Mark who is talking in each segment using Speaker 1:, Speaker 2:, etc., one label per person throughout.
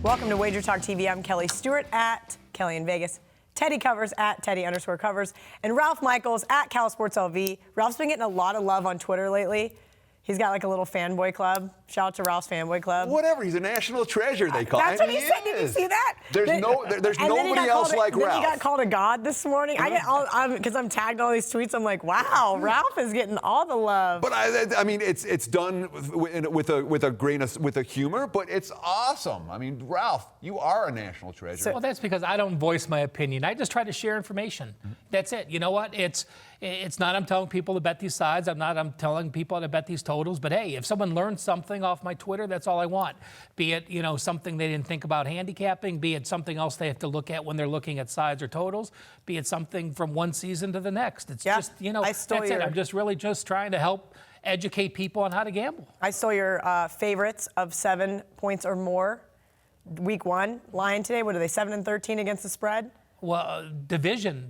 Speaker 1: Welcome to WagerTalk TV. I'm Kelly Stewart at Kelly in Vegas. Teddy covers at Teddy_covers. And Ralph Michaels at Cal Sports LV. Ralph's been getting a lot of love on Twitter lately. He's got like a little fanboy club. Shout out to Ralph's fanboy club.
Speaker 2: Whatever. He's a national treasure, they call him.
Speaker 1: That's what he said. Did you see that?
Speaker 2: There's nobody else like Ralph.
Speaker 1: Then he got called a god this morning. I get all, because I'm tagged in all these tweets. I'm like, wow, Ralph is getting all the love.
Speaker 2: But I mean, it's done with a humor, but it's awesome. I mean, Ralph, you are a national treasure.
Speaker 3: Well, that's because I don't voice my opinion. I just try to share information. That's it. You know what? It's not I'm telling people to bet these sides. I'm telling people to bet these totals. But hey, if someone learns something off my Twitter, that's all I want. Be it, something they didn't think about handicapping, be it something else they have to look at when they're looking at sides or totals, be it something from one season to the next. It's just, that's it. I'm just really just trying to help educate people on how to gamble.
Speaker 1: I stole your favorites of 7 points or more. Week 1 line today. What are they? 7-13 against the spread?
Speaker 3: Well, division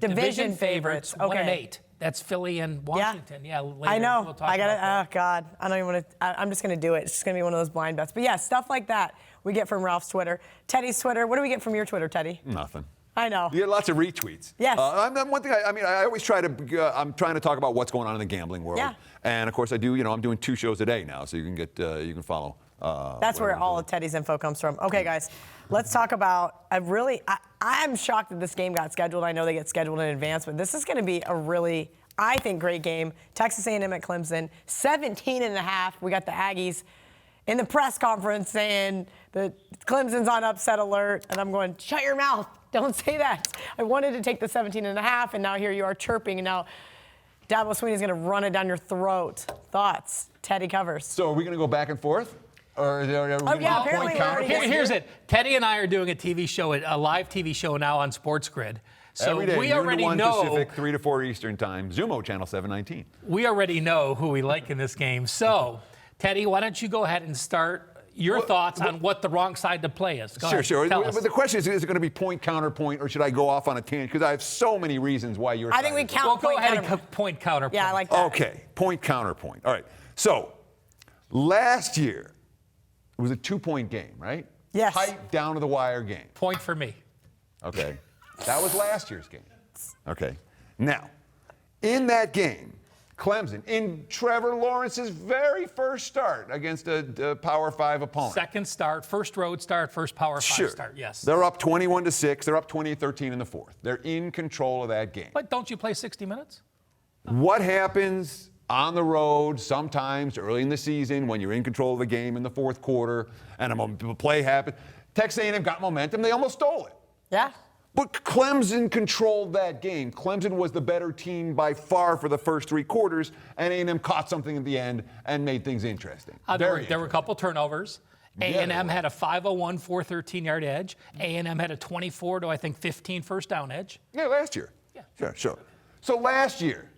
Speaker 3: favorites.
Speaker 1: Okay.
Speaker 3: 1-8. That's Philly and Washington. Yeah, later,
Speaker 1: I know.
Speaker 3: We'll talk
Speaker 1: I got it.
Speaker 3: about
Speaker 1: Oh God, I don't even want to. I'm just going to do it. It's just going to be one of those blind bets. But yeah, stuff like that we get from Ralph's Twitter, Teddy's Twitter. What do we get from your Twitter, Teddy?
Speaker 2: Nothing.
Speaker 1: I know.
Speaker 2: You get lots of retweets.
Speaker 1: Yes.
Speaker 2: One thing. I always try to. I'm trying to talk about what's going on in the gambling world.
Speaker 1: Yeah.
Speaker 2: And of course, I do. I'm doing 2 shows a day now, so you can get. You can follow.
Speaker 1: That's where all of Teddy's info comes from. Okay, guys, let's talk about I'm shocked that this game got scheduled. I know they get scheduled in advance, but this is going to be a really, I think, great game. Texas A&M at Clemson, 17.5. We got the Aggies in the press conference saying that Clemson's on upset alert, and I'm going, shut your mouth. Don't say that. I wanted to take the 17.5, and now here you are chirping, and now Dabo Swinney's going to run it down your throat. Thoughts? Teddy covers.
Speaker 2: So are we going to go back and forth? Or are we going to
Speaker 1: apparently
Speaker 2: point counterpoint?
Speaker 3: Here's it. Teddy and I are doing a TV show, a live TV show now on Sports Grid. So
Speaker 2: every day,
Speaker 3: we already
Speaker 2: 1
Speaker 3: know
Speaker 2: Pacific, 3 to 4 Eastern time. Zumo channel 719.
Speaker 3: We already know who we like in this game. So, Teddy, why don't you go ahead and start your thoughts on what the wrong side to play is? Go ahead.
Speaker 2: Sure.
Speaker 3: Tell us.
Speaker 2: But the question is it going to be point counterpoint, or should I go off on a tangent? Because I have so many reasons why you're.
Speaker 1: I think we count.
Speaker 3: Well, go
Speaker 1: point
Speaker 3: ahead
Speaker 1: counterpoint.
Speaker 3: and point counterpoint.
Speaker 1: Yeah, I like that.
Speaker 2: Okay, point counterpoint. All right. So last year it was a 2-point game, right?
Speaker 1: Yes.
Speaker 2: Tight down to the wire game.
Speaker 3: Point for me.
Speaker 2: Okay. That was last year's game. Okay. Now, in that game, Clemson, in Trevor Lawrence's very first start against a Power 5 opponent.
Speaker 3: Second start, first road start, first Power 5 start, yes.
Speaker 2: They're up 21-6. They're up 20-13 in the 4th. They're in control of that game.
Speaker 3: But don't you play 60 minutes?
Speaker 2: What happens on the road sometimes early in the season when you're in control of the game in the 4th quarter and a play happens? Texas A&M got momentum. They almost stole it.
Speaker 1: Yeah.
Speaker 2: But Clemson controlled that game. Clemson was the better team by far for the first 3 quarters, and A&M caught something at the end and made things interesting.
Speaker 3: There were a couple turnovers. A&M had a 501, 413-yard edge. A&M had a 24 to, I think, 15 first down edge.
Speaker 2: Yeah, last year.
Speaker 3: Yeah.
Speaker 2: Sure. So last year.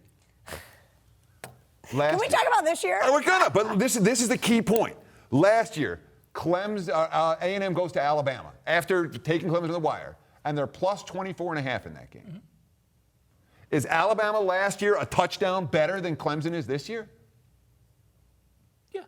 Speaker 1: Can we talk about this year?
Speaker 2: We're gonna, but this is the key point. Last year, A&M goes to Alabama after taking Clemson to the wire, and they're plus 24.5 in that game. Mm-hmm. Is Alabama last year a touchdown better than Clemson is this year?
Speaker 3: Yeah.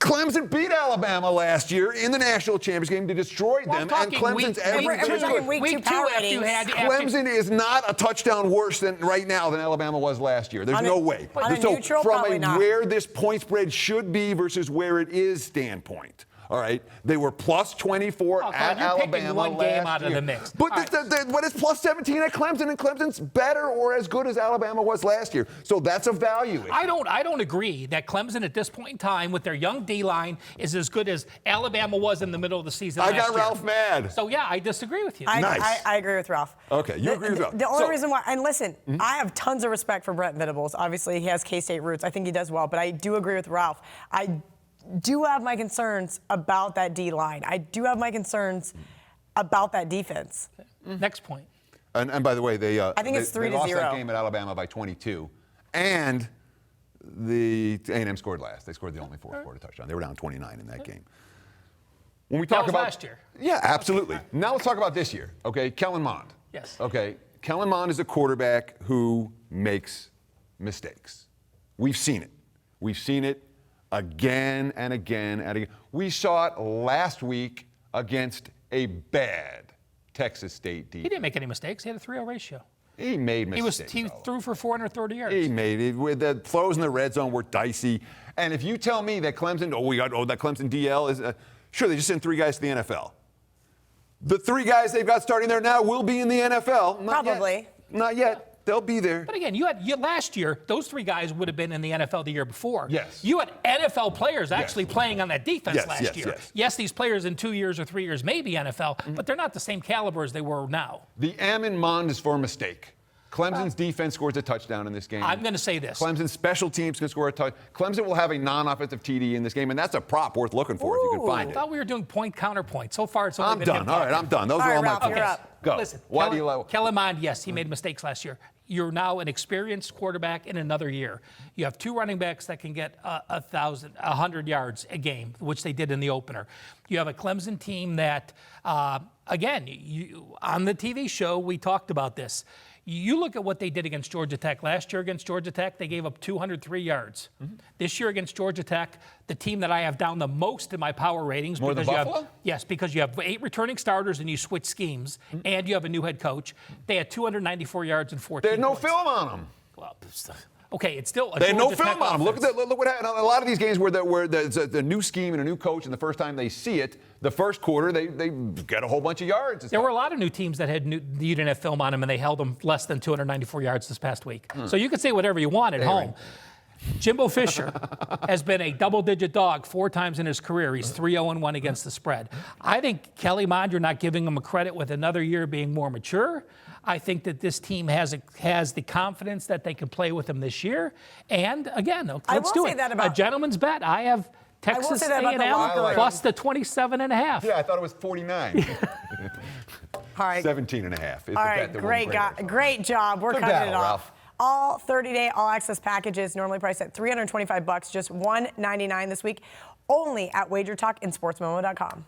Speaker 2: Clemson beat Alabama last year in the national championship game to destroy them, and Clemson's
Speaker 1: week 2 after you had
Speaker 2: Clemson is not a touchdown worse than right now than Alabama was last year. There's no way.
Speaker 1: Neutral,
Speaker 2: from
Speaker 1: not.
Speaker 2: Where this point spread should be versus where it is standpoint. All right, they were plus 24 at Alabama
Speaker 3: one game out of the mix.
Speaker 2: But what is plus 17 at Clemson, and Clemson's better or as good as Alabama was last year. So that's a value issue.
Speaker 3: I don't agree that Clemson at this point in time with their young D-line is as good as Alabama was in the middle of the season last year.
Speaker 2: I got Ralph mad.
Speaker 3: So yeah, I disagree with you.
Speaker 1: I agree with Ralph.
Speaker 2: Okay, you agree with Ralph.
Speaker 1: The only reason why, and listen, I have tons of respect for Brent Venables. Obviously, he has K-State roots. I think he does well, but I do agree with Ralph. I do have my concerns about that D-line. I do have my concerns about that defense.
Speaker 3: Next point.
Speaker 2: And by the way, I
Speaker 1: think it's 3-0.
Speaker 2: They lost that game at Alabama by 22, and the A&M scored last. They scored the only fourth quarter touchdown. They were down 29 in that game. When we talk
Speaker 3: that was
Speaker 2: about
Speaker 3: last year.
Speaker 2: Yeah, absolutely. Now let's talk about this year. Okay, Kellen Mond.
Speaker 3: Yes.
Speaker 2: Okay, Kellen Mond is a quarterback who makes mistakes. We've seen it. again and again and again. We saw it last week against a bad Texas State defense.
Speaker 3: He didn't make any mistakes. He had a 3-0 ratio.
Speaker 2: He made mistakes.
Speaker 3: He threw for 430 yards.
Speaker 2: He made it. With the throws in the red zone were dicey. And if you tell me that Clemson, that Clemson DL is, sure, they just sent 3 guys to the NFL. The 3 guys they've got starting there now will be in the NFL.
Speaker 1: Probably.
Speaker 2: Not yet. They'll be there.
Speaker 3: But again, you had last year, those 3 guys would have been in the NFL the year before.
Speaker 2: Yes.
Speaker 3: You had NFL players actually playing on that defense last year.
Speaker 2: Yes.
Speaker 3: Yes, these players in 2 years or 3 years may be NFL, but they're not the same caliber as they were now.
Speaker 2: The M in Mond is for a mistake. Clemson's defense scores a touchdown in this game.
Speaker 3: I'm going to say this.
Speaker 2: Clemson's special teams can score a touchdown. Clemson will have a non-offensive TD in this game, and that's a prop worth looking for if you can find
Speaker 3: I
Speaker 2: it.
Speaker 3: thought we were doing point counterpoint. So far, it's only
Speaker 2: I'm
Speaker 3: been
Speaker 2: done.
Speaker 3: him
Speaker 2: All right,
Speaker 3: talking.
Speaker 2: I'm done. Those
Speaker 1: All
Speaker 2: are
Speaker 1: right,
Speaker 2: all my
Speaker 1: Ralph,
Speaker 2: points.
Speaker 1: you're up.
Speaker 2: Go.
Speaker 3: Listen,
Speaker 2: Why do you love?
Speaker 3: Kellen Mond, yes, he made mistakes last year. You're now an experienced quarterback in another year. You have 2 running backs that can get 100 yards a game, which they did in the opener. You have a Clemson team that, again, on the TV show, we talked about this. You look at what they did against Georgia Tech. Last year against Georgia Tech, they gave up 203 yards. This year against Georgia Tech, the team that I have down the most in my power ratings.
Speaker 2: More than Buffalo?
Speaker 3: Yes, because you have 8 returning starters and you switch schemes, and you have a new head coach. They had 294 yards and 14
Speaker 2: They had no
Speaker 3: points.
Speaker 2: film on them.
Speaker 3: Well, okay, it's still a
Speaker 2: They had no
Speaker 3: Georgia Tech
Speaker 2: film on them. Look
Speaker 3: offense.
Speaker 2: at look what happened. A lot of these games where there's a new scheme and a new coach, and the first time they see it, the first quarter, they get a whole bunch of yards.
Speaker 3: There were a lot of new teams that you didn't have film on them, and they held them less than 294 yards this past week. So you can say whatever you want at home. Jimbo Fisher has been a double-digit dog 4 times in his career. He's 3-0-1 against the spread. I think Kellen Mond, you're not giving him a credit with another year being more mature. I think that this team has the confidence that they can play with him this year. And again, let's do it. A gentleman's bet. I have Texas A&M plus the 27.5.
Speaker 2: Yeah, I thought it was 49.
Speaker 1: All right.
Speaker 2: 17.5.
Speaker 1: All right, great job. We're cutting it off.
Speaker 2: Ralph.
Speaker 1: All 30-day all-access packages normally priced at $325, just $199 this week, only at WagerTalk and SportsMemo.com.